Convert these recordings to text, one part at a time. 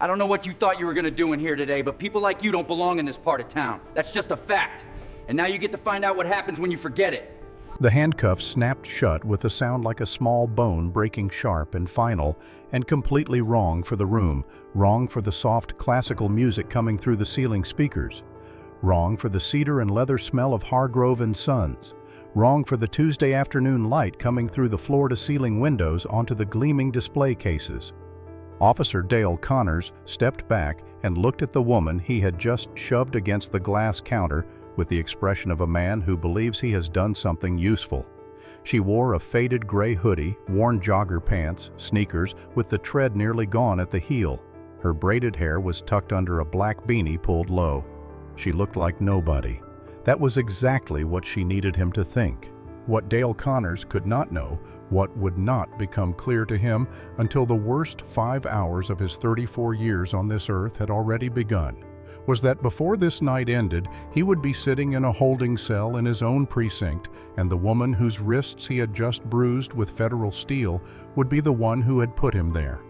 I don't know what you thought you were gonna do in here today, but people like you don't belong in this part of town. That's just a fact. And now you get to find out what happens when you forget it. The handcuffs snapped shut with a sound like a small bone breaking sharp and final, and completely wrong for the room, wrong for the soft classical music coming through the ceiling speakers, wrong for the cedar and leather smell of Hargrove and Sons, wrong for the Tuesday afternoon light coming through the floor-to-ceiling windows onto the gleaming display cases. Officer Dale Connors stepped back and looked at the woman he had just shoved against the glass counter with the expression of a man who believes he has done something useful. She wore a faded gray hoodie, worn jogger pants, sneakers with the tread nearly gone at the heel. Her braided hair was tucked under a black beanie pulled low. She looked like nobody. That was exactly what she needed him to think. What Dale Connors could not know, what would not become clear to him until the worst 5 hours of his 34 years on this earth had already begun, was that before this night ended, he would be sitting in a holding cell in his own precinct, and the woman whose wrists he had just bruised with federal steel would be the one who had put him there.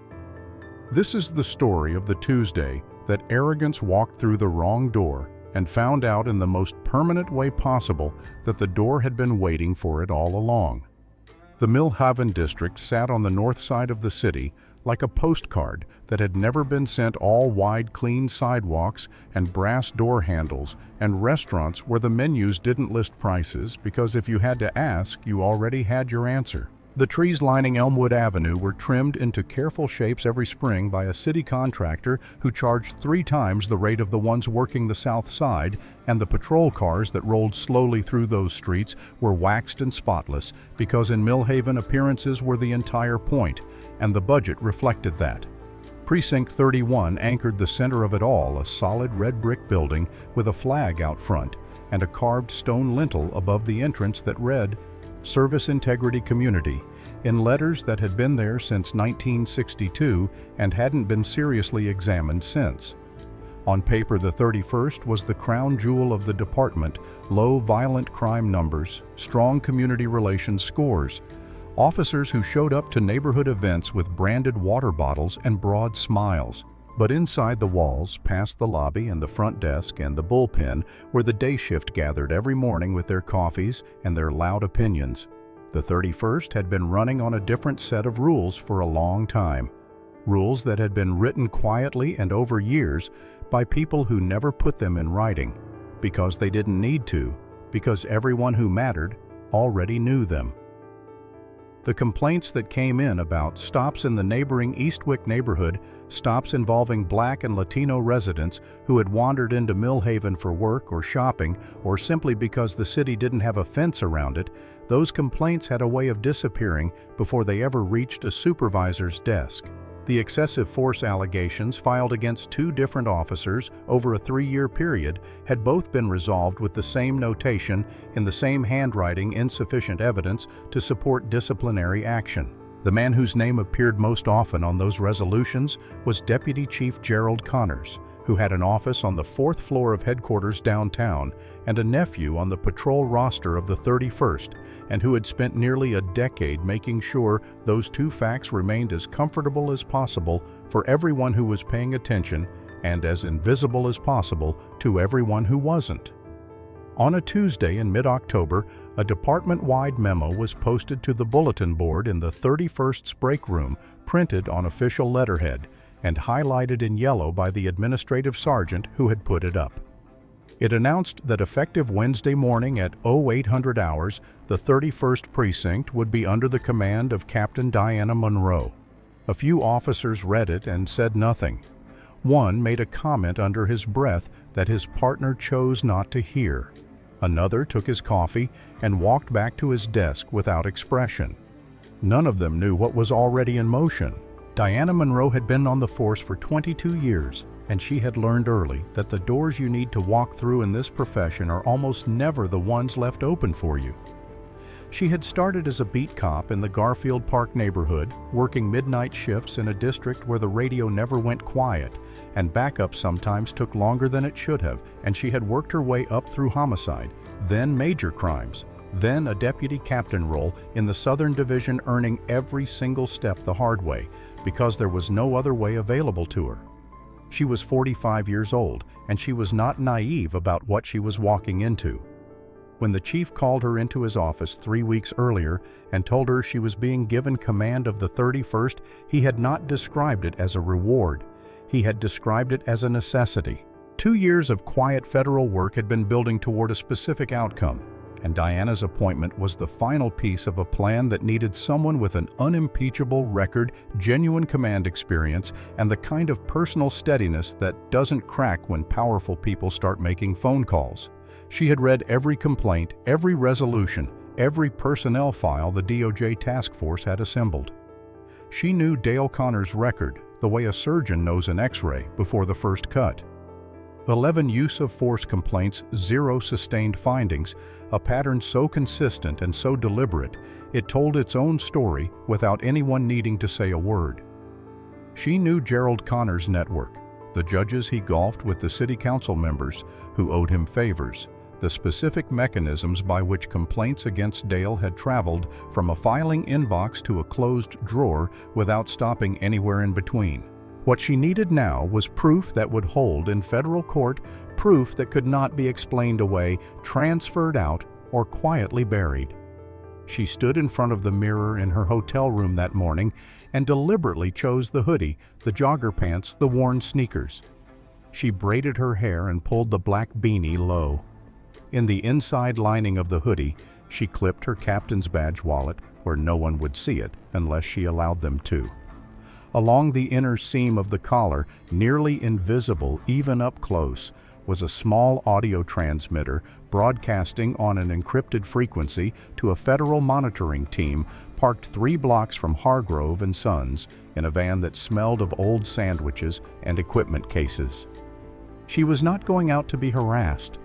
This is the story of the Tuesday that arrogance walked through the wrong door and found out in the most permanent way possible that the door had been waiting for it all along. The Millhaven district sat on the north side of the city like a postcard that had never been sent, all wide, clean sidewalks and brass door handles and restaurants where the menus didn't list prices because if you had to ask, you already had your answer. The trees lining Elmwood Avenue were trimmed into careful shapes every spring by a city contractor who charged 3 times the rate of the ones working the south side, and the patrol cars that rolled slowly through those streets were waxed and spotless because in Millhaven appearances were the entire point, and the budget reflected that. Precinct 31 anchored the center of it all, a solid red brick building with a flag out front and a carved stone lintel above the entrance that read, Service Integrity Community, in letters that had been there since 1962 and hadn't been seriously examined since. On paper, the 31st was the crown jewel of the department, low violent crime numbers, strong community relations scores, officers who showed up to neighborhood events with branded water bottles and broad smiles. But inside the walls, past the lobby and the front desk and the bullpen, where the day shift gathered every morning with their coffees and their loud opinions. The 31st had been running on a different set of rules for a long time. Rules that had been written quietly and over years by people who never put them in writing, because they didn't need to, because everyone who mattered already knew them. The complaints that came in about stops in the neighboring Eastwick neighborhood, stops involving Black and Latino residents who had wandered into Millhaven for work or shopping or simply because the city didn't have a fence around it, those complaints had a way of disappearing before they ever reached a supervisor's desk. The excessive force allegations filed against 2 different officers over a 3-year period had both been resolved with the same notation in the same handwriting, insufficient evidence to support disciplinary action. The man whose name appeared most often on those resolutions was Deputy Chief Gerald Connors, who had an office on the 4th floor of headquarters downtown and a nephew on the patrol roster of the 31st, and who had spent nearly a decade making sure those 2 facts remained as comfortable as possible for everyone who was paying attention and as invisible as possible to everyone who wasn't. On a Tuesday in mid-October, a department-wide memo was posted to the bulletin board in the 31st's break room, printed on official letterhead, and highlighted in yellow by the administrative sergeant who had put it up. It announced that effective Wednesday morning at 0800 hours, the 31st Precinct would be under the command of Captain Diana Monroe. A few officers read it and said nothing. One made a comment under his breath that his partner chose not to hear. Another took his coffee and walked back to his desk without expression. None of them knew what was already in motion. Diana Monroe had been on the force for 22 years, and she had learned early that the doors you need to walk through in this profession are almost never the ones left open for you. She had started as a beat cop in the Garfield Park neighborhood, working midnight shifts in a district where the radio never went quiet, and backup sometimes took longer than it should have, and she had worked her way up through homicide, then major crimes, then a deputy captain role in the Southern Division, earning every single step the hard way, because there was no other way available to her. She was 45 years old, and she was not naive about what she was walking into. When the chief called her into his office 3 weeks earlier and told her she was being given command of the 31st, he had not described it as a reward. He had described it as a necessity. 2 years of quiet federal work had been building toward a specific outcome, and Diana's appointment was the final piece of a plan that needed someone with an unimpeachable record, genuine command experience, and the kind of personal steadiness that doesn't crack when powerful people start making phone calls. She had read every complaint, every resolution, every personnel file the DOJ task force had assembled. She knew Dale Connor's record the way a surgeon knows an X-ray before the first cut. 11 use-of-force complaints, 0 sustained findings, a pattern so consistent and so deliberate, it told its own story without anyone needing to say a word. She knew Gerald Connor's network, the judges he golfed with the city council members who owed him favors, the specific mechanisms by which complaints against Dale had traveled from a filing inbox to a closed drawer without stopping anywhere in between. What she needed now was proof that would hold in federal court, proof that could not be explained away, transferred out, or quietly buried. She stood in front of the mirror in her hotel room that morning and deliberately chose the hoodie, the jogger pants, the worn sneakers. She braided her hair and pulled the black beanie low. In the inside lining of the hoodie, she clipped her captain's badge wallet where no one would see it unless she allowed them to. Along the inner seam of the collar, nearly invisible even up close, was a small audio transmitter broadcasting on an encrypted frequency to a federal monitoring team parked 3 blocks from Hargrove and Sons in a van that smelled of old sandwiches and equipment cases. She was not going out to be harassed.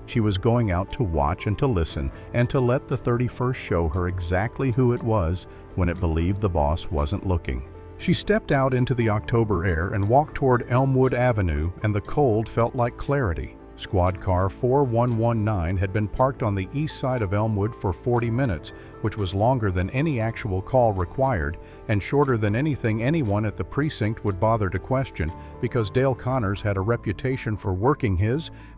She was going out to watch and to listen and to let the 31st show her exactly who it was when it believed the boss wasn't looking. She stepped out into the October air and walked toward Elmwood Avenue, and the cold felt like clarity. Squad car 4119 had been parked on the east side of Elmwood for 40 minutes, which was longer than any actual call required and shorter than anything anyone at the precinct would bother to question, because Dale Connors had a reputation for working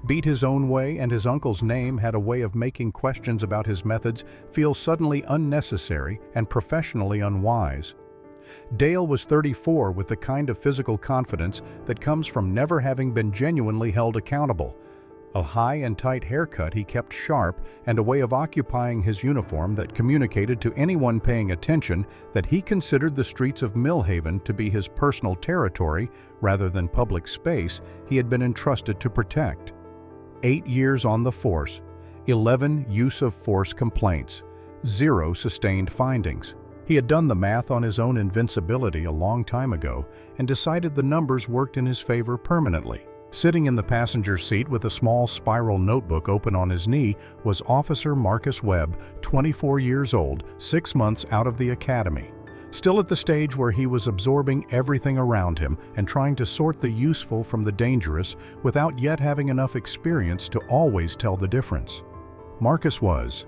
beat his own way, and his uncle's name had a way of making questions about his methods feel suddenly unnecessary and professionally unwise. Dale was 34 with the kind of physical confidence that comes from never having been genuinely held accountable. A high and tight haircut he kept sharp, and a way of occupying his uniform that communicated to anyone paying attention that he considered the streets of Millhaven to be his personal territory rather than public space he had been entrusted to protect. 8 years on the force, 11 use-of-force complaints, 0 sustained findings. He had done the math on his own invincibility a long time ago and decided the numbers worked in his favor permanently. Sitting in the passenger seat with a small spiral notebook open on his knee was Officer Marcus Webb, 24 years old, 6 months out of the academy. Still at the stage where he was absorbing everything around him and trying to sort the useful from the dangerous without yet having enough experience to always tell the difference. Marcus was.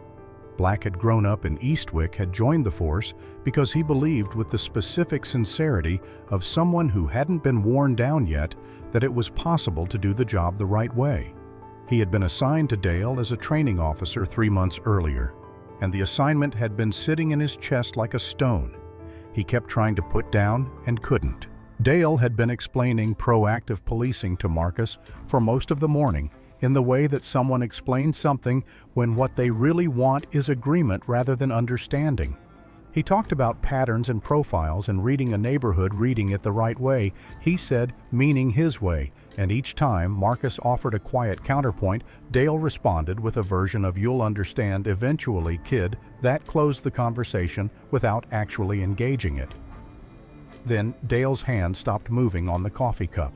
Black had grown up in Eastwick, had joined the force because he believed with the specific sincerity of someone who hadn't been worn down yet that it was possible to do the job the right way. He had been assigned to Dale as a training officer 3 months earlier, and the assignment had been sitting in his chest like a stone. He kept trying to put down and couldn't. Dale had been explaining proactive policing to Marcus for most of the morning, in the way that someone explains something when what they really want is agreement rather than understanding. He talked about patterns and profiles and reading a neighborhood, reading it the right way, he said, meaning his way, and each time Marcus offered a quiet counterpoint, Dale responded with a version of "you'll understand eventually, kid," that closed the conversation without actually engaging it. Then Dale's hand stopped moving on the coffee cup.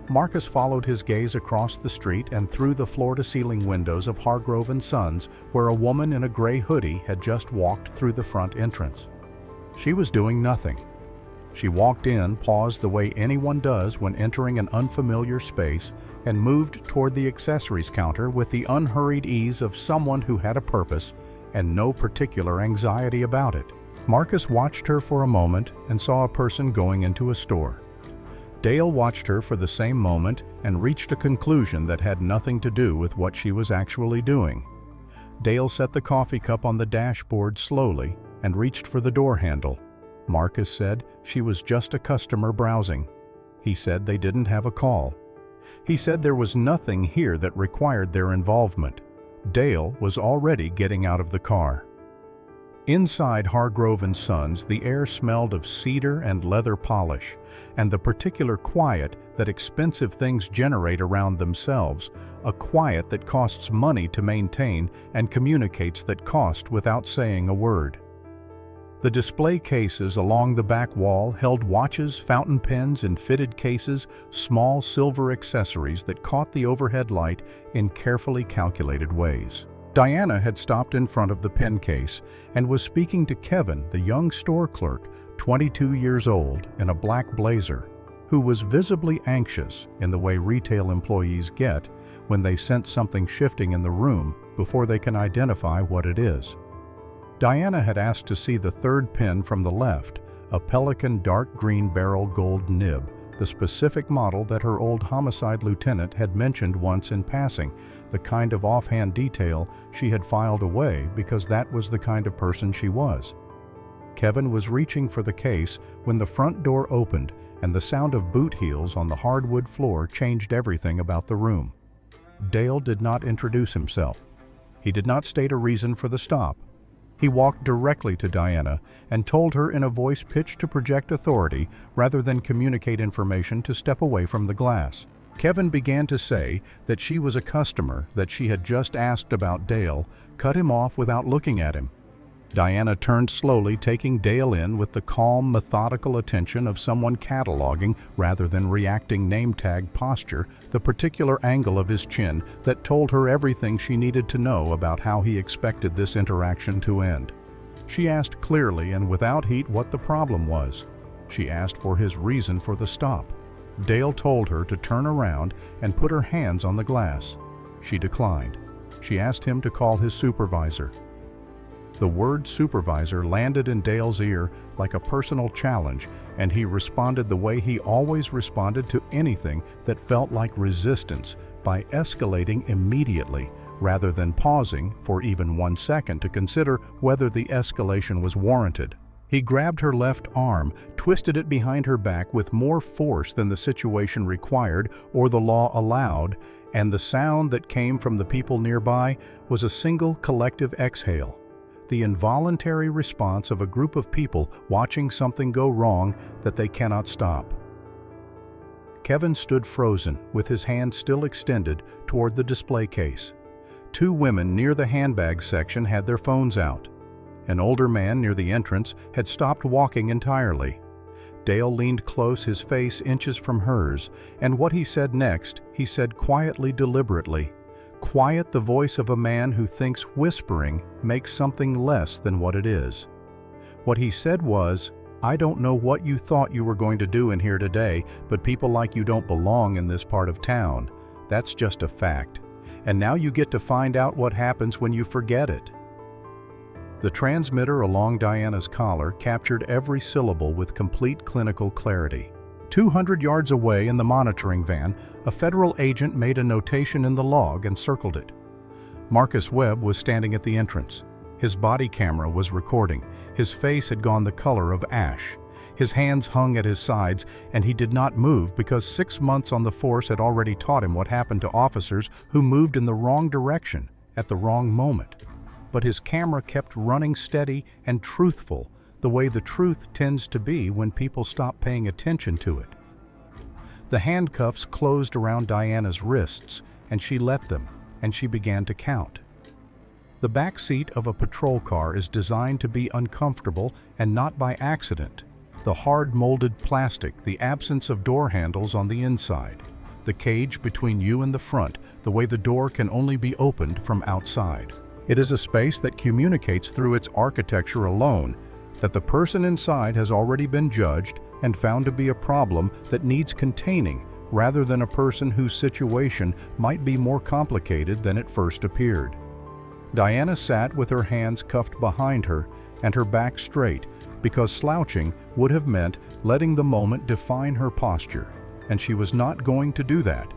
Marcus followed his gaze across the street and through the floor-to-ceiling windows of Hargrove and Sons, where a woman in a gray hoodie had just walked through the front entrance. She was doing nothing. She walked in, paused the way anyone does when entering an unfamiliar space, and moved toward the accessories counter with the unhurried ease of someone who had a purpose and no particular anxiety about it. Marcus watched her for a moment and saw a person going into a store. Dale watched her for the same moment and reached a conclusion that had nothing to do with what she was actually doing. Dale set the coffee cup on the dashboard slowly and reached for the door handle. Marcus said she was just a customer browsing. He said they didn't have a call. He said there was nothing here that required their involvement. Dale was already getting out of the car. Inside Hargrove & Sons, the air smelled of cedar and leather polish, and the particular quiet that expensive things generate around themselves, a quiet that costs money to maintain and communicates that cost without saying a word. The display cases along the back wall held watches, fountain pens, and fitted cases, small silver accessories that caught the overhead light in carefully calculated ways. Diana had stopped in front of the pen case and was speaking to Kevin, the young store clerk, 22 years old, in a black blazer, who was visibly anxious in the way retail employees get when they sense something shifting in the room before they can identify what it is. Diana had asked to see the third pen from the left, a Pelican dark green barrel gold nib, the specific model that her old homicide lieutenant had mentioned once in passing, the kind of offhand detail she had filed away because that was the kind of person she was. Kevin was reaching for the case when the front door opened and the sound of boot heels on the hardwood floor changed everything about the room. Dale did not introduce himself. He did not state a reason for the stop. He walked directly to Diana and told her in a voice pitched to project authority rather than communicate information to step away from the glass. Kevin began to say that she was a customer that she had just asked about Dale, cut him off without looking at him. Diana turned slowly, taking Dale in with the calm, methodical attention of someone cataloging rather than reacting name-tag posture, the particular angle of his chin that told her everything she needed to know about how he expected this interaction to end. She asked clearly and without heat what the problem was. She asked for his reason for the stop. Dale told her to turn around and put her hands on the glass. She declined. She asked him to call his supervisor. The word supervisor landed in Dale's ear like a personal challenge, and he responded the way he always responded to anything that felt like resistance, by escalating immediately, rather than pausing for even 1 second to consider whether the escalation was warranted. He grabbed her left arm, twisted it behind her back with more force than the situation required or the law allowed, and the sound that came from the people nearby was a single collective exhale. The involuntary response of a group of people watching something go wrong that they cannot stop. Kevin stood frozen, with his hand still extended toward the display case. 2 women near the handbag section had their phones out. An older man near the entrance had stopped walking entirely. Dale leaned close, his face inches from hers, and what he said next, he said quietly, deliberately. Quiet, the voice of a man who thinks whispering makes something less than what it is. What he said was, "I don't know what you thought you were going to do in here today, but people like you don't belong in this part of town. That's just a fact. And now you get to find out what happens when you forget it." The transmitter along Diana's collar captured every syllable with complete clinical clarity. 200 yards away in the monitoring van, a federal agent made a notation in the log and circled it. Marcus Webb was standing at the entrance. His body camera was recording. His face had gone the color of ash. His hands hung at his sides, and he did not move because 6 months on the force had already taught him what happened to officers who moved in the wrong direction at the wrong moment. But his camera kept running steady and truthful, the way the truth tends to be when people stop paying attention to it. The handcuffs closed around Diana's wrists, and she let them, and she began to count. The back seat of a patrol car is designed to be uncomfortable and not by accident. The hard molded plastic, the absence of door handles on the inside, the cage between you and the front, the way the door can only be opened from outside. It is a space that communicates through its architecture alone that the person inside has already been judged and found to be a problem that needs containing, rather than a person whose situation might be more complicated than it first appeared. Diana sat with her hands cuffed behind her and her back straight, because slouching would have meant letting the moment define her posture. and she was not going to do that.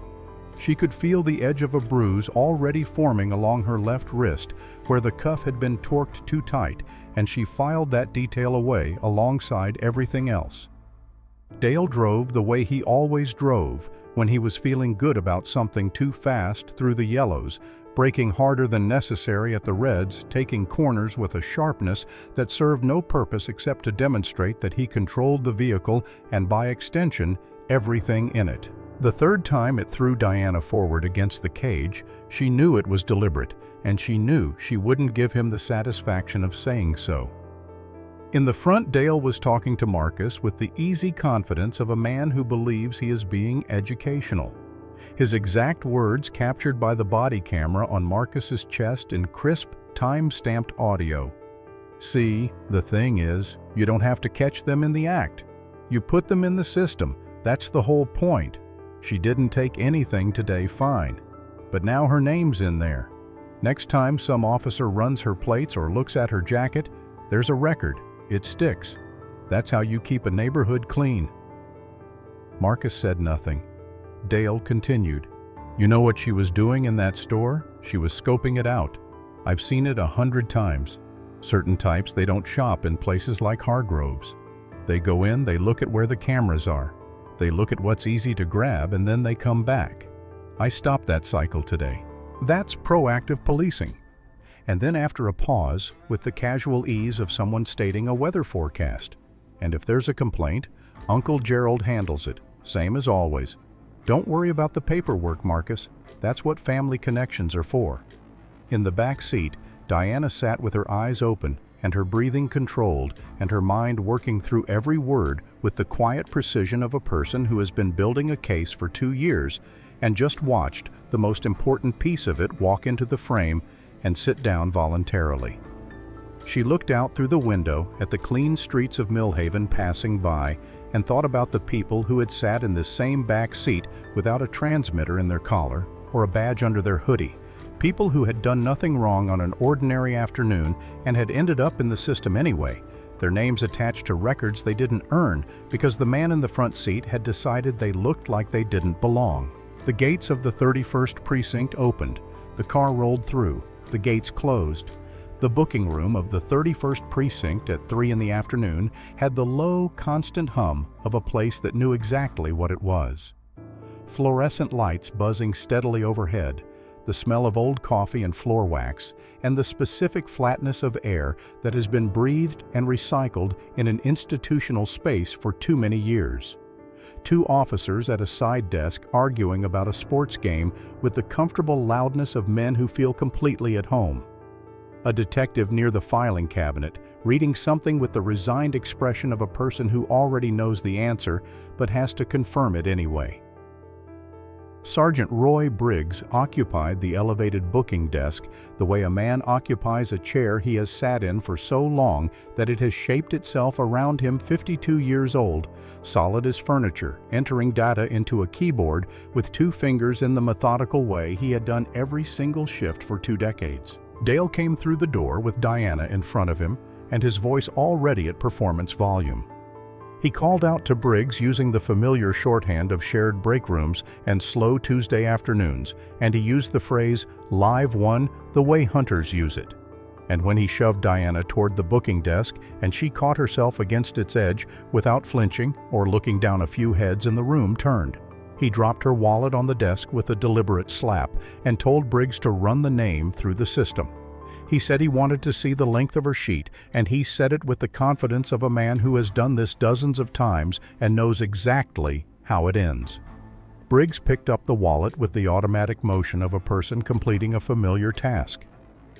She could feel the edge of a bruise already forming along her left wrist where the cuff had been torqued too tight, and she filed that detail away alongside everything else. Dale drove the way he always drove when he was feeling good about something too fast through the yellows, braking harder than necessary at the reds, taking corners with a sharpness that served no purpose except to demonstrate that he controlled the vehicle and, by extension, everything in it. The third time it threw Diana forward against the cage, she knew it was deliberate, and she knew she wouldn't give him the satisfaction of saying so. In the front, Dale was talking to Marcus with the easy confidence of a man who believes he is being educational. His exact words captured by the body camera on Marcus's chest in crisp, time-stamped audio. "See, the thing is, you don't have to catch them in the act. You put them in the system. That's the whole point. She didn't take anything today, fine. But now her name's in there. Next time some officer runs her plates or looks at her jacket, there's a record. It sticks. That's how you keep a neighborhood clean." Marcus said nothing. Dale continued. "You know what she was doing in that store? She was scoping it out. I've seen it 100 times. Certain types, they don't shop in places like Hargrove's. They go in, they look at where the cameras are. They look at what's easy to grab, and then they come back. I stopped that cycle today. That's proactive policing." And then, after a pause, with the casual ease of someone stating a weather forecast. "And if there's a complaint, Uncle Gerald handles it, same as always. Don't worry about the paperwork, Marcus. That's what family connections are for." In the back seat, Diana sat with her eyes open and her breathing controlled and her mind working through every word with the quiet precision of a person who has been building a case for 2 years and just watched the most important piece of it walk into the frame and sit down voluntarily. She looked out through the window at the clean streets of Millhaven passing by and thought about the people who had sat in this same back seat without a transmitter in their collar or a badge under their hoodie. People who had done nothing wrong on an ordinary afternoon and had ended up in the system anyway, their names attached to records they didn't earn because the man in the front seat had decided they looked like they didn't belong. The gates of the 31st Precinct opened. The car rolled through. The gates closed. The booking room of the 31st Precinct at 3 in the afternoon had the low, constant hum of a place that knew exactly what it was. Fluorescent lights buzzing steadily overhead, the smell of old coffee and floor wax, and the specific flatness of air that has been breathed and recycled in an institutional space for too many years. 2 officers at a side desk arguing about a sports game with the comfortable loudness of men who feel completely at home. A detective near the filing cabinet, reading something with the resigned expression of a person who already knows the answer but has to confirm it anyway. Sergeant Roy Briggs occupied the elevated booking desk the way a man occupies a chair he has sat in for so long that it has shaped itself around him. 52 years old, solid as furniture, entering data into a keyboard with 2 fingers in the methodical way he had done every single shift for 2 decades. Dale came through the door with Diana in front of him and his voice already at performance volume. He called out to Briggs using the familiar shorthand of shared break rooms and slow Tuesday afternoons, and he used the phrase, "Live one," the way hunters use it. And when he shoved Diana toward the booking desk and she caught herself against its edge without flinching or looking down, a few heads in the room turned. He dropped her wallet on the desk with a deliberate slap and told Briggs to run the name through the system. He said he wanted to see the length of her sheet, and he said it with the confidence of a man who has done this dozens of times and knows exactly how it ends. Briggs picked up the wallet with the automatic motion of a person completing a familiar task.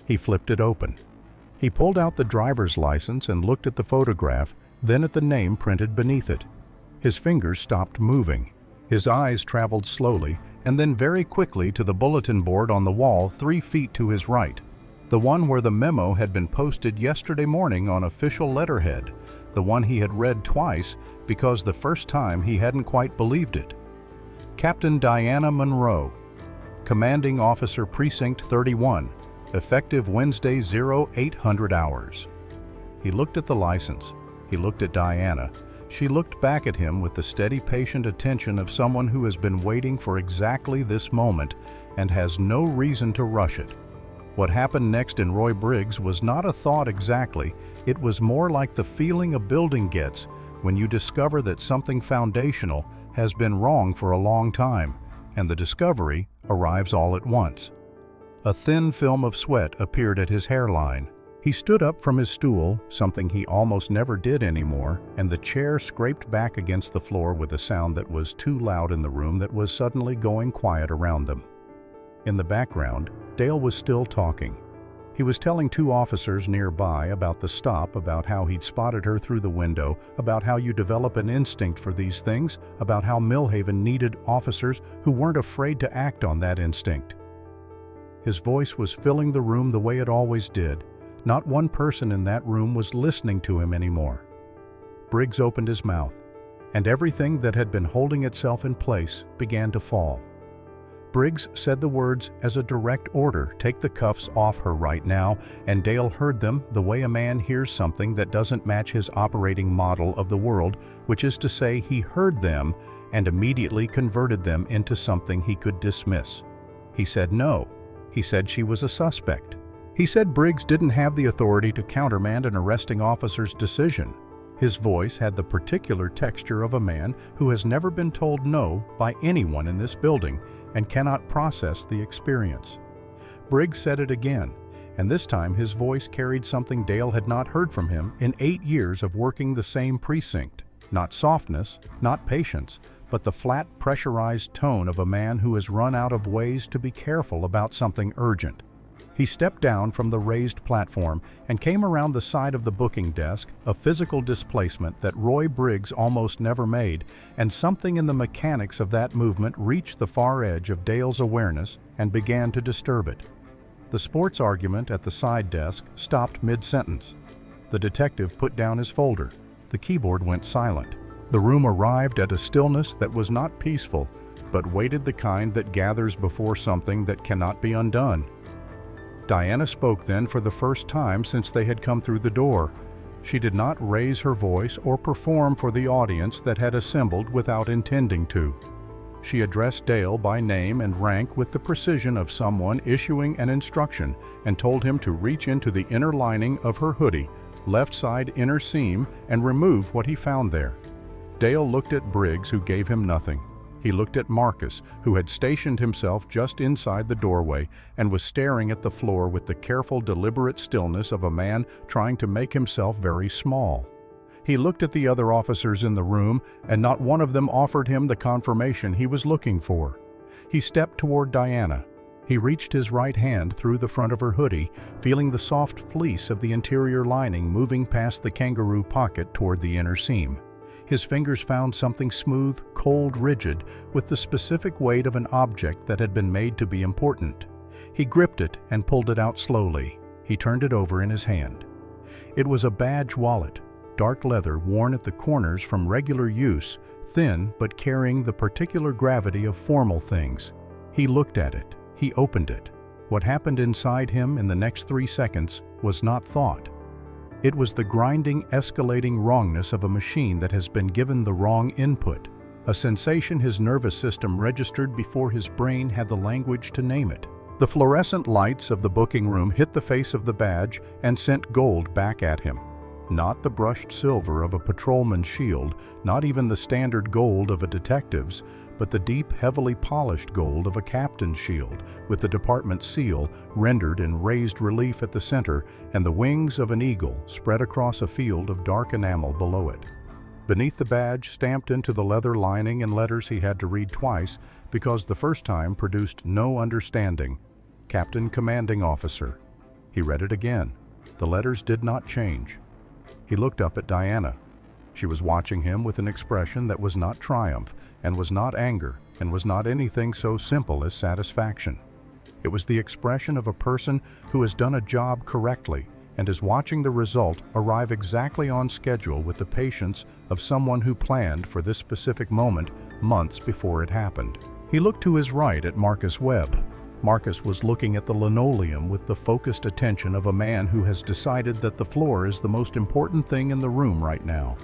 He flipped it open. He pulled out the driver's license and looked at the photograph, then at the name printed beneath it. His fingers stopped moving. His eyes traveled slowly and then very quickly to the bulletin board on the wall 3 feet to his right. The one where the memo had been posted yesterday morning on official letterhead, the one he had read twice because the first time he hadn't quite believed it. Captain Diana Monroe, Commanding Officer Precinct 31, effective Wednesday 0800 hours. He looked at the license. He looked at Diana, She looked back at him with the steady, patient attention of someone who has been waiting for exactly this moment and has no reason to rush it. What happened next in Roy Briggs was not a thought exactly, it was more like the feeling a building gets when you discover that something foundational has been wrong for a long time, and the discovery arrives all at once. A thin film of sweat appeared at his hairline. He stood up from his stool, something he almost never did anymore, and the chair scraped back against the floor with a sound that was too loud in the room that was suddenly going quiet around them. In the background, Dale was still talking. He was telling two officers nearby about the stop, about how he'd spotted her through the window, about how you develop an instinct for these things, about how Millhaven needed officers who weren't afraid to act on that instinct. His voice was filling the room the way it always did. Not one person in that room was listening to him anymore. Briggs opened his mouth, and everything that had been holding itself in place began to fall. Briggs said the words as a direct order, "Take the cuffs off her right now," and Dale heard them the way a man hears something that doesn't match his operating model of the world, which is to say he heard them and immediately converted them into something he could dismiss. He said no. He said she was a suspect. He said Briggs didn't have the authority to countermand an arresting officer's decision. His voice had the particular texture of a man who has never been told no by anyone in this building and cannot process the experience. Briggs said it again, and this time his voice carried something Dale had not heard from him in 8 years of working the same precinct. Not softness, not patience, but the flat, pressurized tone of a man who has run out of ways to be careful about something urgent. He stepped down from the raised platform and came around the side of the booking desk, a physical displacement that Roy Briggs almost never made, and something in the mechanics of that movement reached the far edge of Dale's awareness and began to disturb it. The sports argument at the side desk stopped mid-sentence. The detective put down his folder. The keyboard went silent. The room arrived at a stillness that was not peaceful, but waited the kind that gathers before something that cannot be undone. Diana spoke then for the first time since they had come through the door. She did not raise her voice or perform for the audience that had assembled without intending to. She addressed Dale by name and rank with the precision of someone issuing an instruction and told him to reach into the inner lining of her hoodie, left side inner seam, and remove what he found there. Dale looked at Briggs, who gave him nothing. He looked at Marcus, who had stationed himself just inside the doorway and was staring at the floor with the careful, deliberate stillness of a man trying to make himself very small. He looked at the other officers in the room, and not one of them offered him the confirmation he was looking for. He stepped toward Diana. He reached his right hand through the front of her hoodie, feeling the soft fleece of the interior lining moving past the kangaroo pocket toward the inner seam. His fingers found something smooth, cold, rigid, with the specific weight of an object that had been made to be important. He gripped it and pulled it out slowly. He turned it over in his hand. It was a badge wallet, dark leather worn at the corners from regular use, thin but carrying the particular gravity of formal things. He looked at it. He opened it. What happened inside him in the next 3 seconds was not thought. It was the grinding, escalating wrongness of a machine that has been given the wrong input, a sensation his nervous system registered before his brain had the language to name it. The fluorescent lights of the booking room hit the face of the badge and sent gold back at him. Not the brushed silver of a patrolman's shield, not even the standard gold of a detective's, but the deep, heavily polished gold of a captain's shield, with the department seal rendered in raised relief at the center and the wings of an eagle spread across a field of dark enamel below it. Beneath the badge, stamped into the leather lining in letters he had to read twice because the first time produced no understanding, Captain Commanding Officer. He read it again. The letters did not change. He looked up at Diana. She was watching him with an expression that was not triumph, and was not anger, and was not anything so simple as satisfaction. It was the expression of a person who has done a job correctly and is watching the result arrive exactly on schedule with the patience of someone who planned for this specific moment months before it happened. He looked to his right at Marcus Webb. Marcus was looking at the linoleum with the focused attention of a man who has decided that the floor is the most important thing in the room right now.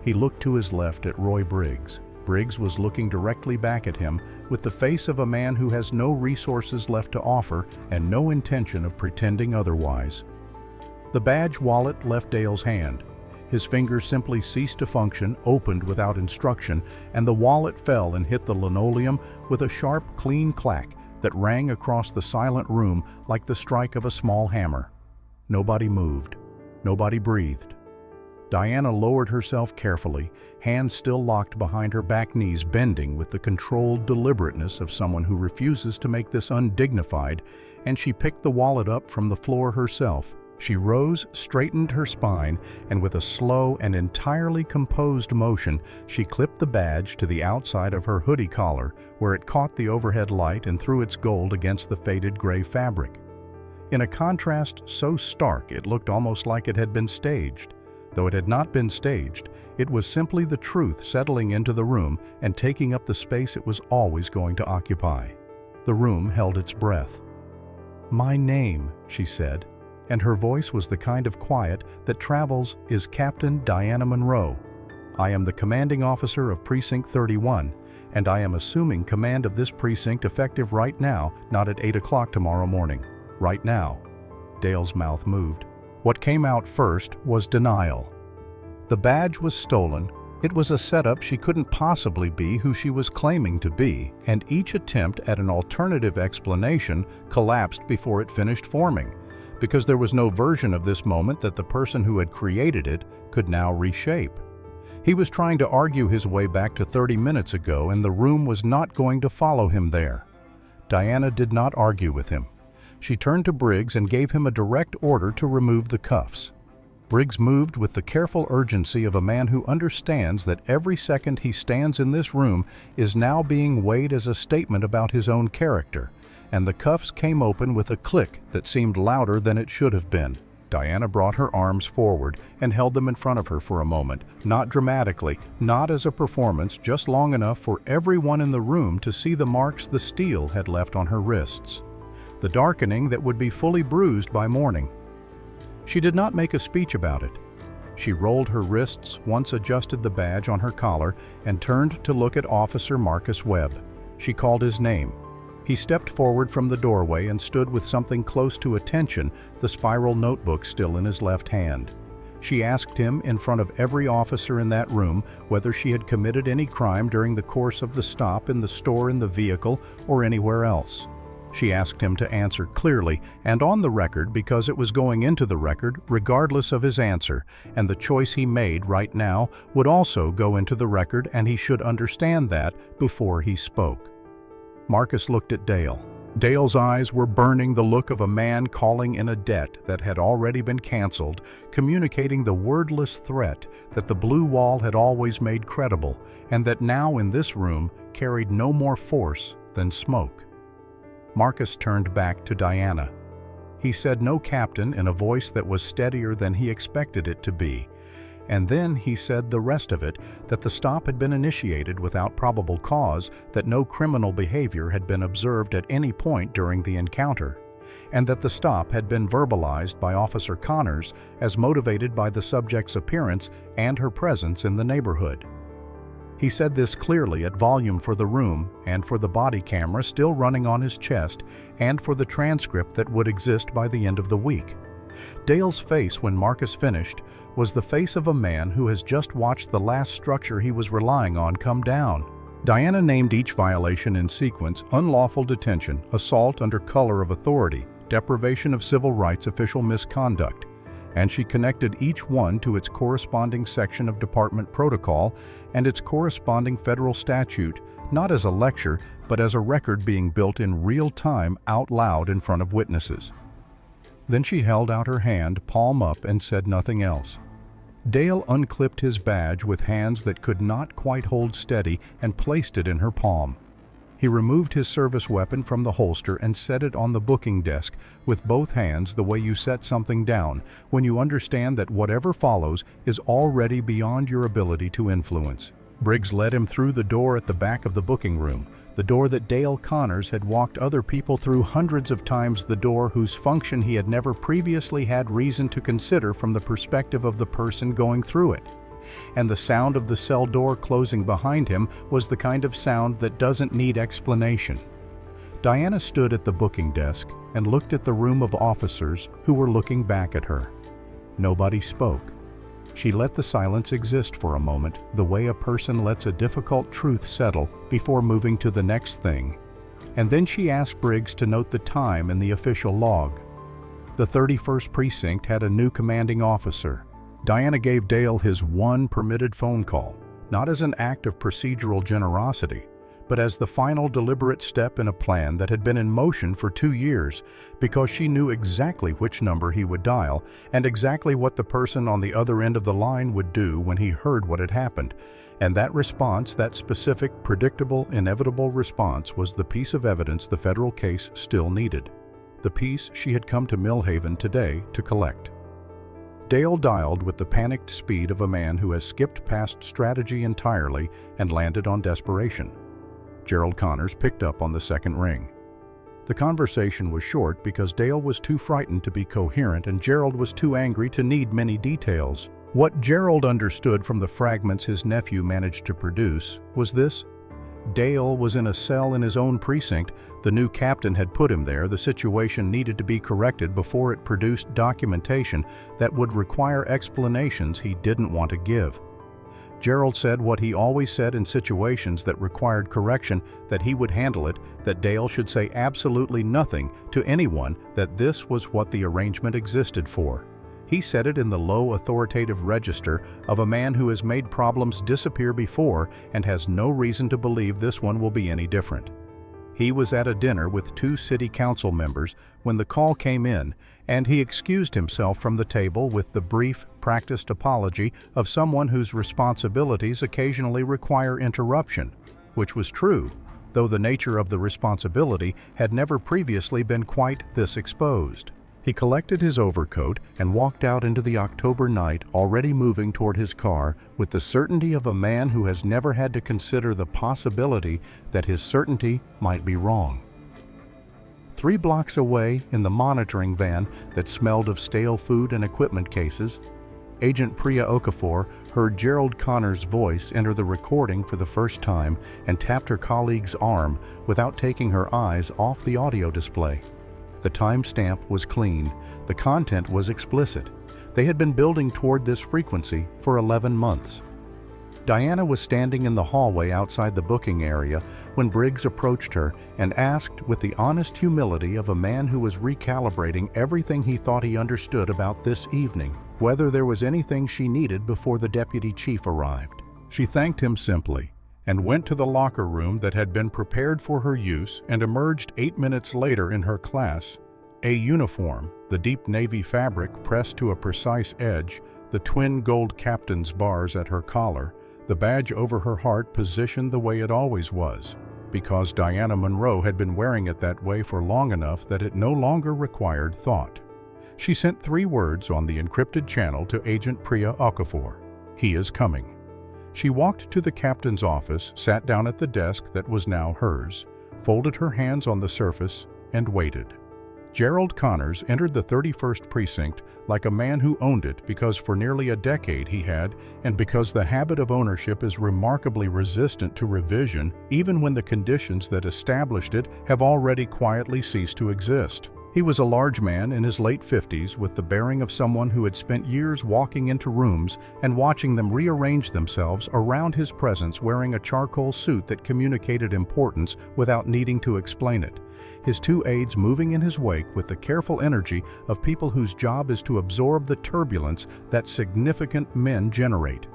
He looked to his left at Roy Briggs. Briggs was looking directly back at him with the face of a man who has no resources left to offer and no intention of pretending otherwise. The badge wallet left Dale's hand. His fingers simply ceased to function, opened without instruction, and the wallet fell and hit the linoleum with a sharp, clean clack that rang across the silent room like the strike of a small hammer. Nobody moved. Nobody breathed. Diana lowered herself carefully, hands still locked behind her back knees, bending with the controlled deliberateness of someone who refuses to make this undignified, and she picked the wallet up from the floor herself. She rose, straightened her spine, and with a slow and entirely composed motion, she clipped the badge to the outside of her hoodie collar, where it caught the overhead light and threw its gold against the faded gray fabric. In a contrast so stark it looked almost like it had been staged. Though it had not been staged, it was simply the truth settling into the room and taking up the space it was always going to occupy. The room held its breath. "My name," she said, and her voice was the kind of quiet that travels, "is Captain Diana Monroe. I am the commanding officer of Precinct 31, and I am assuming command of this precinct effective right now, not at 8 o'clock tomorrow morning. Right now." Dale's mouth moved. What came out first was denial. The badge was stolen. It was a setup. She couldn't possibly be who she was claiming to be, and each attempt at an alternative explanation collapsed before it finished forming, because there was no version of this moment that the person who had created it could now reshape. He was trying to argue his way back to 30 minutes ago, and the room was not going to follow him there. Diana did not argue with him. She turned to Briggs and gave him a direct order to remove the cuffs. Briggs moved with the careful urgency of a man who understands that every second he stands in this room is now being weighed as a statement about his own character, and the cuffs came open with a click that seemed louder than it should have been. Diana brought her arms forward and held them in front of her for a moment, not dramatically, not as a performance, just long enough for everyone in the room to see the marks the steel had left on her wrists. The darkening that would be fully bruised by morning. She did not make a speech about it. She rolled her wrists, once adjusted the badge on her collar, and turned to look at Officer Marcus Webb. She called his name. He stepped forward from the doorway and stood with something close to attention, the spiral notebook still in his left hand. She asked him, in front of every officer in that room, whether she had committed any crime during the course of the stop in the store, in the vehicle, or anywhere else. She asked him to answer clearly and on the record, because it was going into the record regardless of his answer, and the choice he made right now would also go into the record, and he should understand that before he spoke. Marcus looked at Dale. Dale's eyes were burning, the look of a man calling in a debt that had already been canceled, communicating the wordless threat that the blue wall had always made credible, and that now in this room carried no more force than smoke. Marcus turned back to Diana. He said, "No, Captain," in a voice that was steadier than he expected it to be. And then he said the rest of it, that the stop had been initiated without probable cause, that no criminal behavior had been observed at any point during the encounter, and that the stop had been verbalized by Officer Connors as motivated by the subject's appearance and her presence in the neighborhood. He said this clearly at volume for the room and for the body camera still running on his chest and for the transcript that would exist by the end of the week. Dale's face when Marcus finished was the face of a man who has just watched the last structure he was relying on come down. Diana named each violation in sequence: unlawful detention, assault under color of authority, deprivation of civil rights, official misconduct, and she connected each one to its corresponding section of department protocol and its corresponding federal statute, not as a lecture, but as a record being built in real time out loud in front of witnesses. Then she held out her hand, palm up, and said nothing else. Dale unclipped his badge with hands that could not quite hold steady and placed it in her palm. He removed his service weapon from the holster and set it on the booking desk with both hands, the way you set something down when you understand that whatever follows is already beyond your ability to influence. Briggs led him through the door at the back of the booking room, the door that Dale Connors had walked other people through hundreds of times, the door whose function he had never previously had reason to consider from the perspective of the person going through it. And the sound of the cell door closing behind him was the kind of sound that doesn't need explanation. Diana stood at the booking desk and looked at the room of officers who were looking back at her. Nobody spoke. She let the silence exist for a moment, the way a person lets a difficult truth settle before moving to the next thing. And then she asked Briggs to note the time in the official log. The 31st Precinct had a new commanding officer. Diana gave Dale his one permitted phone call, not as an act of procedural generosity, but as the final deliberate step in a plan that had been in motion for 2 years, because she knew exactly which number he would dial and exactly what the person on the other end of the line would do when he heard what had happened. And that response, that specific, predictable, inevitable response, was the piece of evidence the federal case still needed, the piece she had come to Millhaven today to collect. Dale dialed with the panicked speed of a man who has skipped past strategy entirely and landed on desperation. Gerald Connors picked up on the second ring. The conversation was short because Dale was too frightened to be coherent and Gerald was too angry to need many details. What Gerald understood from the fragments his nephew managed to produce was this: Dale was in a cell in his own precinct. The new captain had put him there. The situation needed to be corrected before it produced documentation that would require explanations he didn't want to give. Gerald said what he always said in situations that required correction, that he would handle it, that Dale should say absolutely nothing to anyone, that this was what the arrangement existed for. He said it in the low authoritative register of a man who has made problems disappear before and has no reason to believe this one will be any different. He was at a dinner with 2 city council members when the call came in, and he excused himself from the table with the brief, practiced apology of someone whose responsibilities occasionally require interruption, which was true, though the nature of the responsibility had never previously been quite this exposed. He collected his overcoat and walked out into the October night, already moving toward his car with the certainty of a man who has never had to consider the possibility that his certainty might be wrong. 3 blocks away, in the monitoring van that smelled of stale food and equipment cases, Agent Priya Okafor heard Gerald Connors' voice enter the recording for the first time and tapped her colleague's arm without taking her eyes off the audio display. The timestamp was clean. The content was explicit. They had been building toward this frequency for 11 months. Diana was standing in the hallway outside the booking area when Briggs approached her and asked, with the honest humility of a man who was recalibrating everything he thought he understood about this evening, whether there was anything she needed before the deputy chief arrived. She thanked him simply and went to the locker room that had been prepared for her use and emerged 8 minutes later in her class. A uniform, the deep navy fabric pressed to a precise edge, the twin gold captain's bars at her collar, the badge over her heart positioned the way it always was, because Diana Monroe had been wearing it that way for long enough that it no longer required thought. She sent 3 words on the encrypted channel to Agent Priya Okafor: "He is coming." She walked to the captain's office, sat down at the desk that was now hers, folded her hands on the surface, and waited. Gerald Connors entered the 31st Precinct like a man who owned it because for nearly a decade he had, and because the habit of ownership is remarkably resistant to revision even when the conditions that established it have already quietly ceased to exist. He was a large man in his late 50s with the bearing of someone who had spent years walking into rooms and watching them rearrange themselves around his presence, wearing a charcoal suit that communicated importance without needing to explain it. His 2 aides moving in his wake with the careful energy of people whose job is to absorb the turbulence that significant men generate.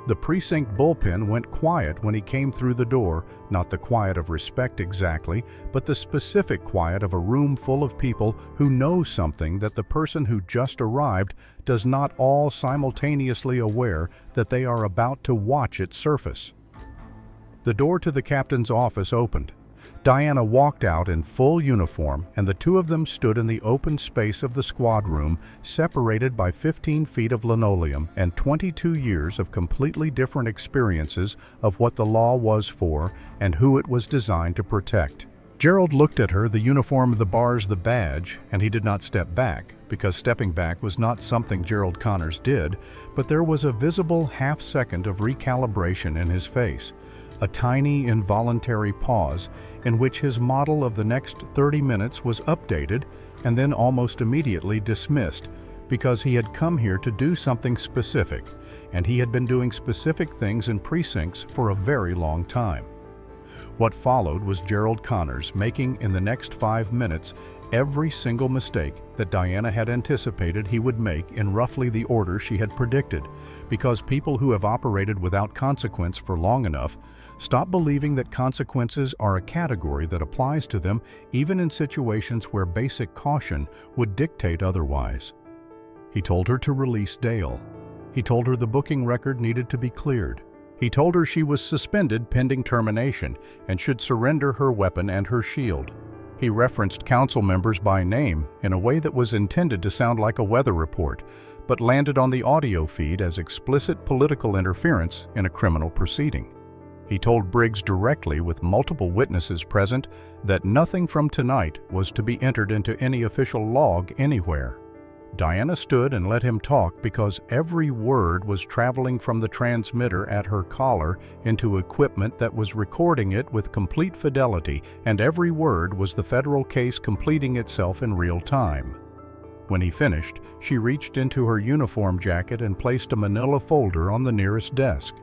The precinct bullpen went quiet when he came through the door, not the quiet of respect exactly, but the specific quiet of a room full of people who know something that the person who just arrived does not all simultaneously aware that they are about to watch it surface. The door to the captain's office opened. Diana walked out in full uniform, and the 2 of them stood in the open space of the squad room, separated by 15 feet of linoleum and 22 years of completely different experiences of what the law was for and who it was designed to protect. Gerald looked at her, the uniform, the bars, the badge, and he did not step back, because stepping back was not something Gerald Connors did, but there was a visible half-second of recalibration in his face, a tiny involuntary pause in which his model of the next 30 minutes was updated and then almost immediately dismissed, because he had come here to do something specific, and he had been doing specific things in precincts for a very long time. What followed was Gerald Connors making in the next 5 minutes every single mistake that Diana had anticipated he would make in roughly the order she had predicted, because people who have operated without consequence for long enough stop believing that consequences are a category that applies to them even in situations where basic caution would dictate otherwise. He told her to release Dale. He told her the booking record needed to be cleared. He told her she was suspended pending termination and should surrender her weapon and her shield. He referenced council members by name in a way that was intended to sound like a weather report, but landed on the audio feed as explicit political interference in a criminal proceeding. He told Briggs directly, with multiple witnesses present, that nothing from tonight was to be entered into any official log anywhere. Diana stood and let him talk because every word was traveling from the transmitter at her collar into equipment that was recording it with complete fidelity, and every word was the federal case completing itself in real time. When he finished, she reached into her uniform jacket and placed a manila folder on the nearest desk.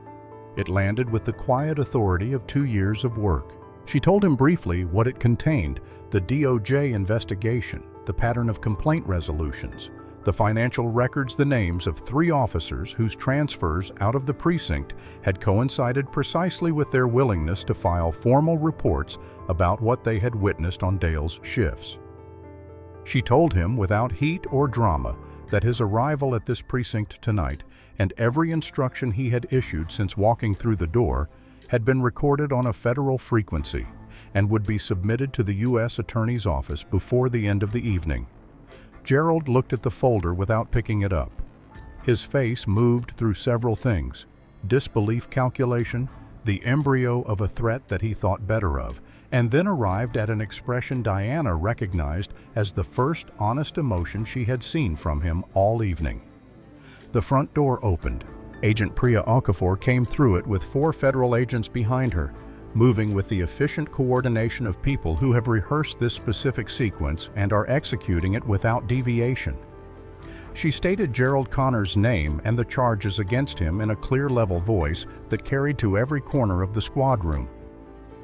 It landed with the quiet authority of 2 years of work. She told him briefly what it contained: the DOJ investigation, the pattern of complaint resolutions, the financial records, the names of 3 officers whose transfers out of the precinct had coincided precisely with their willingness to file formal reports about what they had witnessed on Dale's shifts. She told him without heat or drama that his arrival at this precinct tonight and every instruction he had issued since walking through the door had been recorded on a federal frequency and would be submitted to the U.S. Attorney's Office before the end of the evening. Gerald looked at the folder without picking it up. His face moved through several things: disbelief calculation, the embryo of a threat that he thought better of, and then arrived at an expression Diana recognized as the first honest emotion she had seen from him all evening. The front door opened. Agent Priya Okafor came through it with 4 federal agents behind her, moving with the efficient coordination of people who have rehearsed this specific sequence and are executing it without deviation. She stated Gerald Connors' name and the charges against him in a clear, level voice that carried to every corner of the squad room.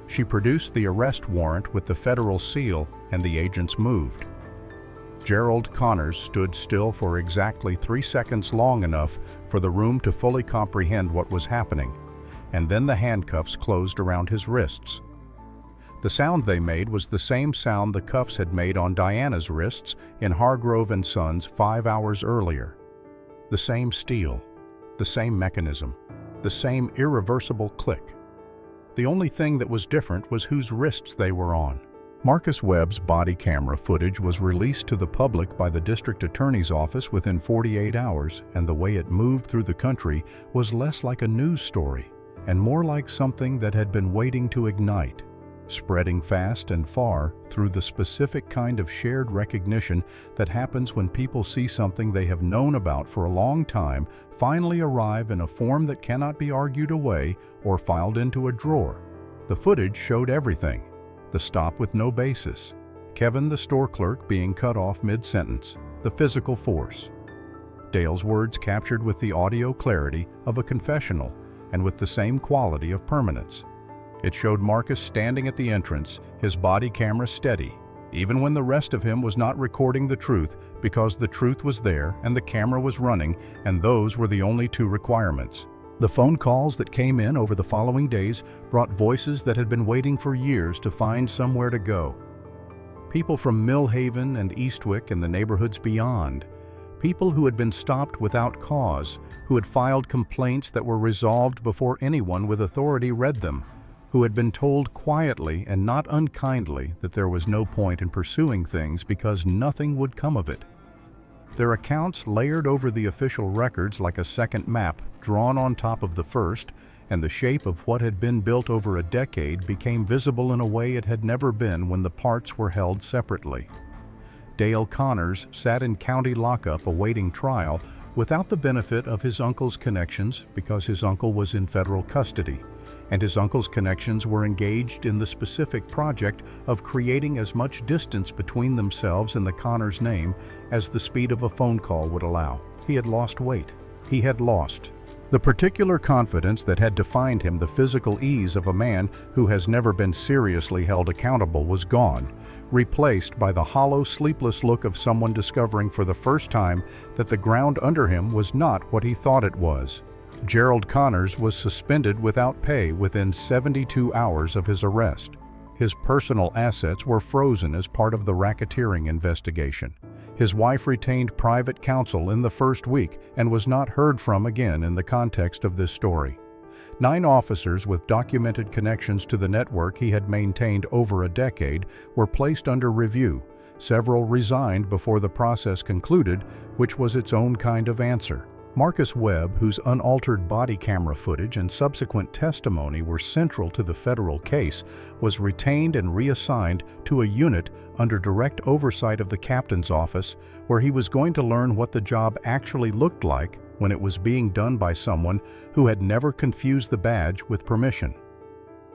She produced the arrest warrant with the federal seal, and the agents moved. Gerald Connors stood still for exactly 3 seconds, long enough for the room to fully comprehend what was happening, and then the handcuffs closed around his wrists. The sound they made was the same sound the cuffs had made on Diana's wrists in Hargrove and Sons 5 hours earlier. The same steel, the same mechanism, the same irreversible click. The only thing that was different was whose wrists they were on. Marcus Webb's body camera footage was released to the public by the district attorney's office within 48 hours, and the way it moved through the country was less like a news story and more like something that had been waiting to ignite, spreading fast and far through the specific kind of shared recognition that happens when people see something they have known about for a long time finally arrive in a form that cannot be argued away or filed into a drawer. The footage showed everything: the stop with no basis, Kevin the store clerk being cut off mid-sentence, the physical force, Dale's words captured with the audio clarity of a confessional and with the same quality of permanence. It showed Marcus standing at the entrance, his body camera steady, even when the rest of him was not recording the truth, because the truth was there and the camera was running, and those were the only 2 requirements. The phone calls that came in over the following days brought voices that had been waiting for years to find somewhere to go. People from Millhaven and Eastwick and the neighborhoods beyond. People who had been stopped without cause, who had filed complaints that were resolved before anyone with authority read them, who had been told quietly and not unkindly that there was no point in pursuing things because nothing would come of it. Their accounts layered over the official records like a second map drawn on top of the first, and the shape of what had been built over a decade became visible in a way it had never been when the parts were held separately. Dale Connors sat in county lockup awaiting trial without the benefit of his uncle's connections because his uncle was in federal custody, and his uncle's connections were engaged in the specific project of creating as much distance between themselves and the Connors name as the speed of a phone call would allow. He had lost weight. He had lost. The particular confidence that had defined him, the physical ease of a man who has never been seriously held accountable, was gone, replaced by the hollow, sleepless look of someone discovering for the first time that the ground under him was not what he thought it was. Gerald Connors was suspended without pay within 72 hours of his arrest. His personal assets were frozen as part of the racketeering investigation. His wife retained private counsel in the first week and was not heard from again in the context of this story. 9 officers with documented connections to the network he had maintained over a decade were placed under review. Several resigned before the process concluded, which was its own kind of answer. Marcus Webb, whose unaltered body camera footage and subsequent testimony were central to the federal case, was retained and reassigned to a unit under direct oversight of the captain's office, where he was going to learn what the job actually looked like when it was being done by someone who had never confused the badge with permission.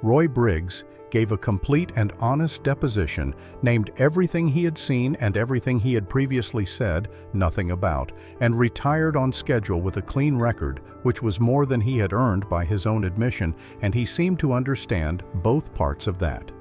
Roy Briggs gave a complete and honest deposition, named everything he had seen and everything he had previously said nothing about, and retired on schedule with a clean record, which was more than he had earned by his own admission, and he seemed to understand both parts of that.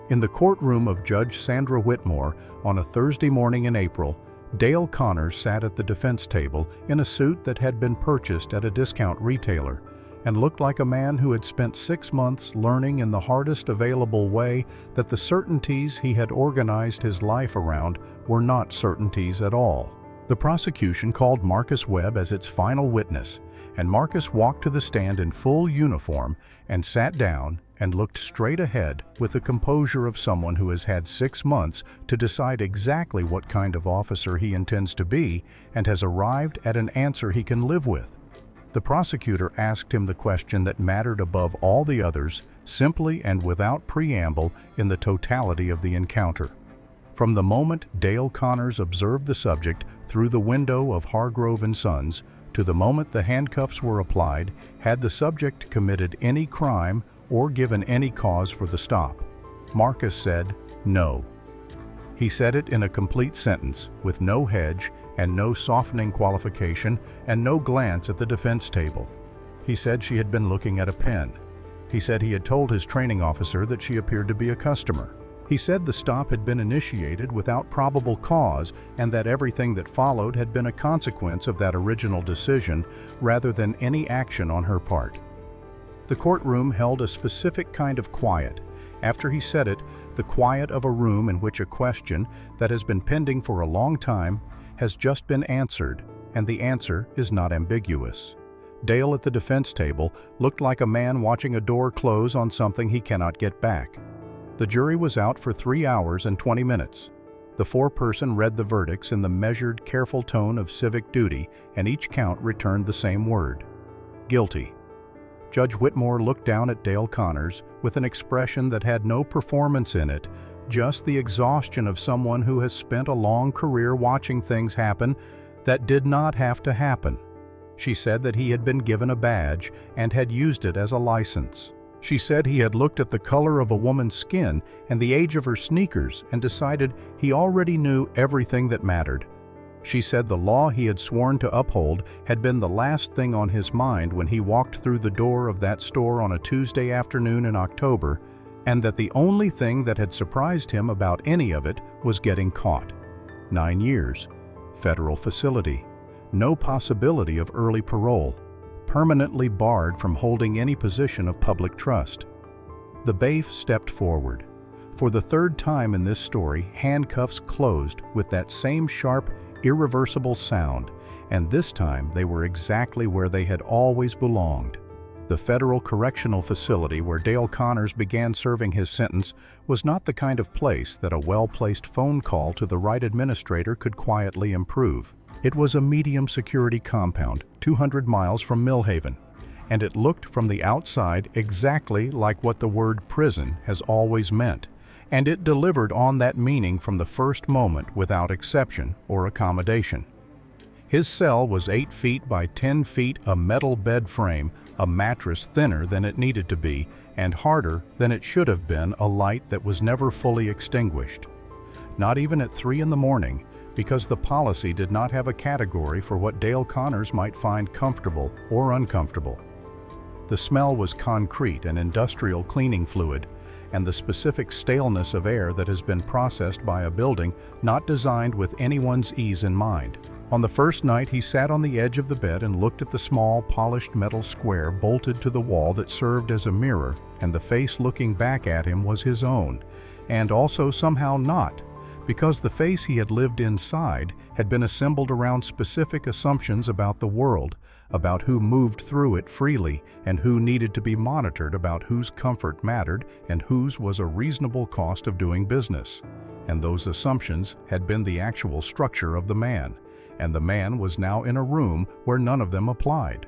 In the courtroom of Judge Sandra Whitmore on a Thursday morning in April, Dale Connors sat at the defense table in a suit that had been purchased at a discount retailer, and looked like a man who had spent 6 months learning in the hardest available way that the certainties he had organized his life around were not certainties at all. The prosecution called Marcus Webb as its final witness, and Marcus walked to the stand in full uniform and sat down and looked straight ahead with the composure of someone who has had 6 months to decide exactly what kind of officer he intends to be and has arrived at an answer he can live with. The prosecutor asked him the question that mattered above all the others, simply and without preamble, in the totality of the encounter. From the moment Dale Connors observed the subject through the window of Hargrove & Sons to the moment the handcuffs were applied, had the subject committed any crime or given any cause for the stop? Marcus said, no. He said it in a complete sentence, with no hedge and no softening qualification and no glance at the defense table. He said she had been looking at a pen. He said he had told his training officer that she appeared to be a customer. He said the stop had been initiated without probable cause and that everything that followed had been a consequence of that original decision rather than any action on her part. The courtroom held a specific kind of quiet. After he said it, the quiet of a room in which a question that has been pending for a long time has just been answered, and the answer is not ambiguous. Dale at the defense table looked like a man watching a door close on something he cannot get back. The jury was out for 3 hours and 20 minutes. The foreperson read the verdicts in the measured, careful tone of civic duty, and each count returned the same word: guilty. Judge Whitmore looked down at Dale Connors with an expression that had no performance in it, just the exhaustion of someone who has spent a long career watching things happen that did not have to happen. She said that he had been given a badge and had used it as a license. She said he had looked at the color of a woman's skin and the age of her sneakers and decided he already knew everything that mattered. She said the law he had sworn to uphold had been the last thing on his mind when he walked through the door of that store on a Tuesday afternoon in October, and that the only thing that had surprised him about any of it was getting caught. 9 years, federal facility, no possibility of early parole, permanently barred from holding any position of public trust. The bailiff stepped forward. For the 3rd time in this story, handcuffs closed with that same sharp, irreversible sound, and this time they were exactly where they had always belonged. The federal correctional facility where Dale Connors began serving his sentence was not the kind of place that a well-placed phone call to the right administrator could quietly improve. It was a medium-security compound 200 miles from Millhaven, and it looked from the outside exactly like what the word prison has always meant, and it delivered on that meaning from the first moment without exception or accommodation. His cell was 8 feet by 10 feet, a metal bed frame, a mattress thinner than it needed to be, and harder than it should have been, a light that was never fully extinguished. Not even at 3 in the morning, because the policy did not have a category for what Dale Connors might find comfortable or uncomfortable. The smell was concrete and industrial cleaning fluid, and the specific staleness of air that has been processed by a building not designed with anyone's ease in mind. On the first night, he sat on the edge of the bed and looked at the small, polished metal square bolted to the wall that served as a mirror, and the face looking back at him was his own, and also somehow not, because the face he had lived inside had been assembled around specific assumptions about the world, about who moved through it freely and who needed to be monitored, about whose comfort mattered and whose was a reasonable cost of doing business. And those assumptions had been the actual structure of the man, and the man was now in a room where none of them applied,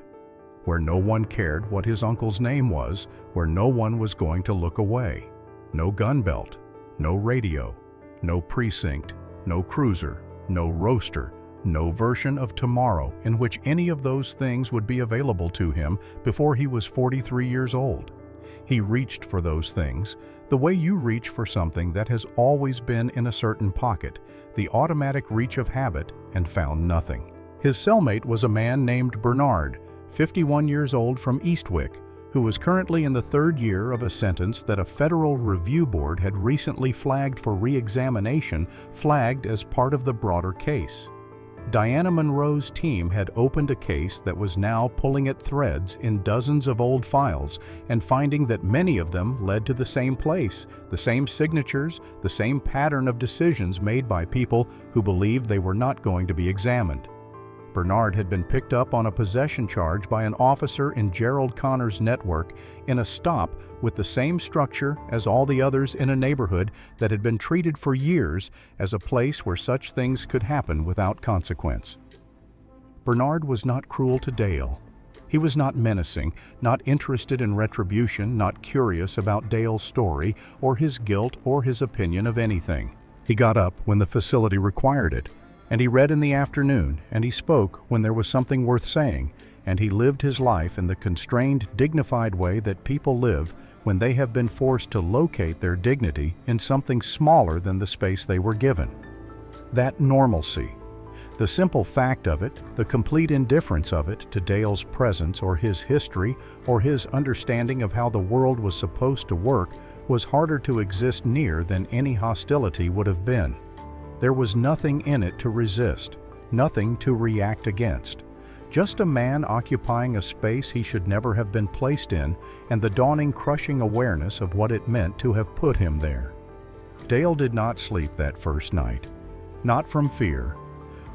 where no one cared what his uncle's name was, where no one was going to look away. No gun belt, no radio, no precinct, no cruiser, no roaster, no version of tomorrow in which any of those things would be available to him before he was 43 years old. He reached for those things the way you reach for something that has always been in a certain pocket, the automatic reach of habit, and found nothing. His cellmate was a man named Bernard, 51 years old, from Eastwick, who was currently in the 3rd year of a sentence that a federal review board had recently flagged for re-examination, flagged as part of the broader case. Diana Monroe's team had opened a case that was now pulling at threads in dozens of old files and finding that many of them led to the same place, the same signatures, the same pattern of decisions made by people who believed they were not going to be examined. Bernard had been picked up on a possession charge by an officer in Gerald Connor's network in a stop with the same structure as all the others in a neighborhood that had been treated for years as a place where such things could happen without consequence. Bernard was not cruel to Dale. He was not menacing, not interested in retribution, not curious about Dale's story or his guilt or his opinion of anything. He got up when the facility required it, and he read in the afternoon, and he spoke when there was something worth saying, and he lived his life in the constrained, dignified way that people live when they have been forced to locate their dignity in something smaller than the space they were given. That normalcy, the simple fact of it, the complete indifference of it to Dale's presence or his history or his understanding of how the world was supposed to work, was harder to exist near than any hostility would have been. There was nothing in it to resist, nothing to react against. Just a man occupying a space he should never have been placed in, and the dawning crushing awareness of what it meant to have put him there. Dale did not sleep that first night. Not from fear.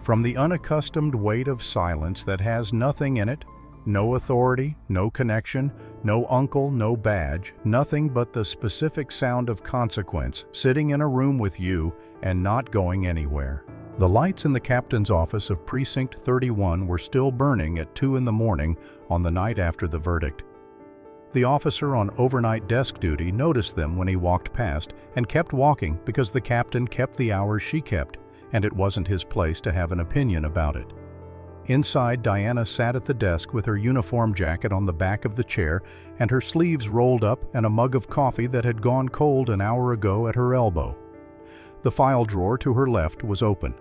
From the unaccustomed weight of silence that has nothing in it, no authority, no connection, no uncle, no badge, nothing but the specific sound of consequence, sitting in a room with you and not going anywhere. The lights in the captain's office of Precinct 31 were still burning at 2 in the morning on the night after the verdict. The officer on overnight desk duty noticed them when he walked past and kept walking because the captain kept the hours she kept, and it wasn't his place to have an opinion about it. Inside, Diana sat at the desk with her uniform jacket on the back of the chair and her sleeves rolled up and a mug of coffee that had gone cold an hour ago at her elbow. The file drawer to her left was open.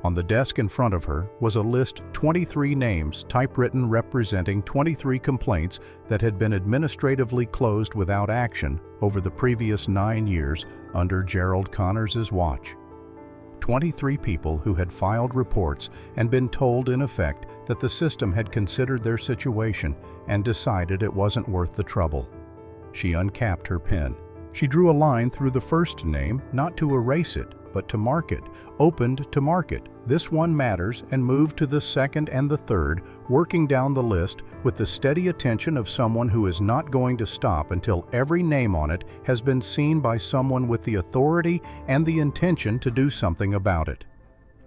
On the desk in front of her was a list, 23 names typewritten representing 23 complaints that had been administratively closed without action over the previous 9 years under Gerald Connors's watch. 23 people who had filed reports and been told in effect that the system had considered their situation and decided it wasn't worth the trouble. She uncapped her pen. She drew a line through the first name, not to erase it, but to mark it, opened to mark it. This one matters, and moved to the second and the third, working down the list with the steady attention of someone who is not going to stop until every name on it has been seen by someone with the authority and the intention to do something about it.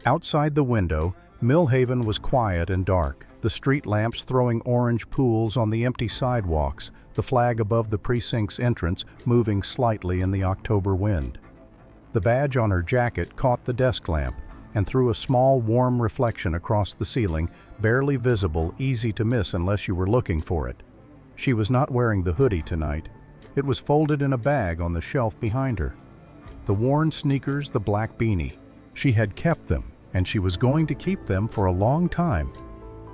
Outside the window, Millhaven was quiet and dark, the street lamps throwing orange pools on the empty sidewalks, the flag above the precinct's entrance moving slightly in the October wind. The badge on her jacket caught the desk lamp and threw a small, warm reflection across the ceiling, barely visible, easy to miss unless you were looking for it. She was not wearing the hoodie tonight. It was folded in a bag on the shelf behind her. The worn sneakers, the black beanie. She had kept them, and she was going to keep them for a long time.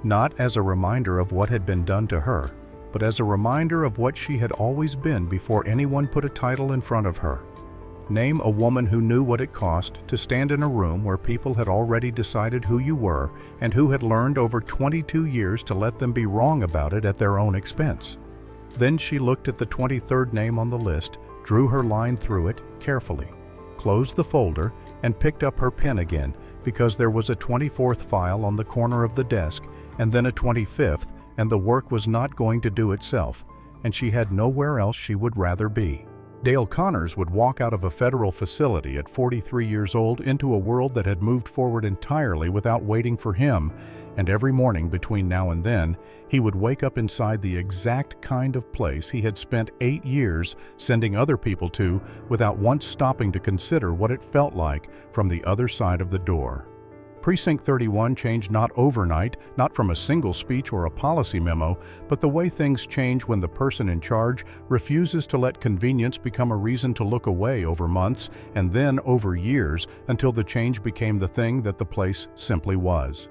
Not as a reminder of what had been done to her, but as a reminder of what she had always been before anyone put a title in front of her. Name a woman who knew what it cost to stand in a room where people had already decided who you were and who had learned over 22 years to let them be wrong about it at their own expense. Then she looked at the 23rd name on the list, drew her line through it carefully, closed the folder, and picked up her pen again because there was a 24th file on the corner of the desk and then a 25th, and the work was not going to do itself, and she had nowhere else she would rather be. Dale Connors would walk out of a federal facility at 43 years old into a world that had moved forward entirely without waiting for him, and every morning between now and then, he would wake up inside the exact kind of place he had spent 8 years sending other people to without once stopping to consider what it felt like from the other side of the door. Precinct 31 changed not overnight, not from a single speech or a policy memo, but the way things change when the person in charge refuses to let convenience become a reason to look away over months and then over years until the change became the thing that the place simply was.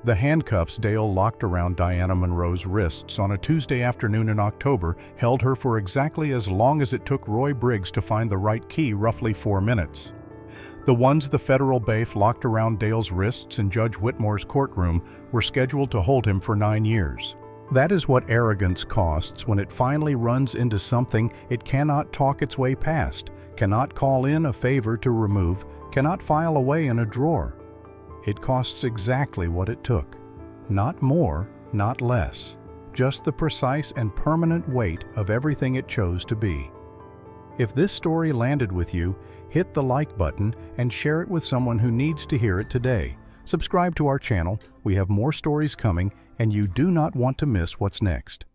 The handcuffs Dale locked around Diana Monroe's wrists on a Tuesday afternoon in October held her for exactly as long as it took Roy Briggs to find the right key, roughly 4 minutes. The ones the federal bailiff locked around Dale's wrists in Judge Whitmore's courtroom were scheduled to hold him for 9 years. That is what arrogance costs when it finally runs into something it cannot talk its way past, cannot call in a favor to remove, cannot file away in a drawer. It costs exactly what it took. Not more, not less. Just the precise and permanent weight of everything it chose to be. If this story landed with you, hit the like button and share it with someone who needs to hear it today. Subscribe to our channel. We have more stories coming, and you do not want to miss what's next.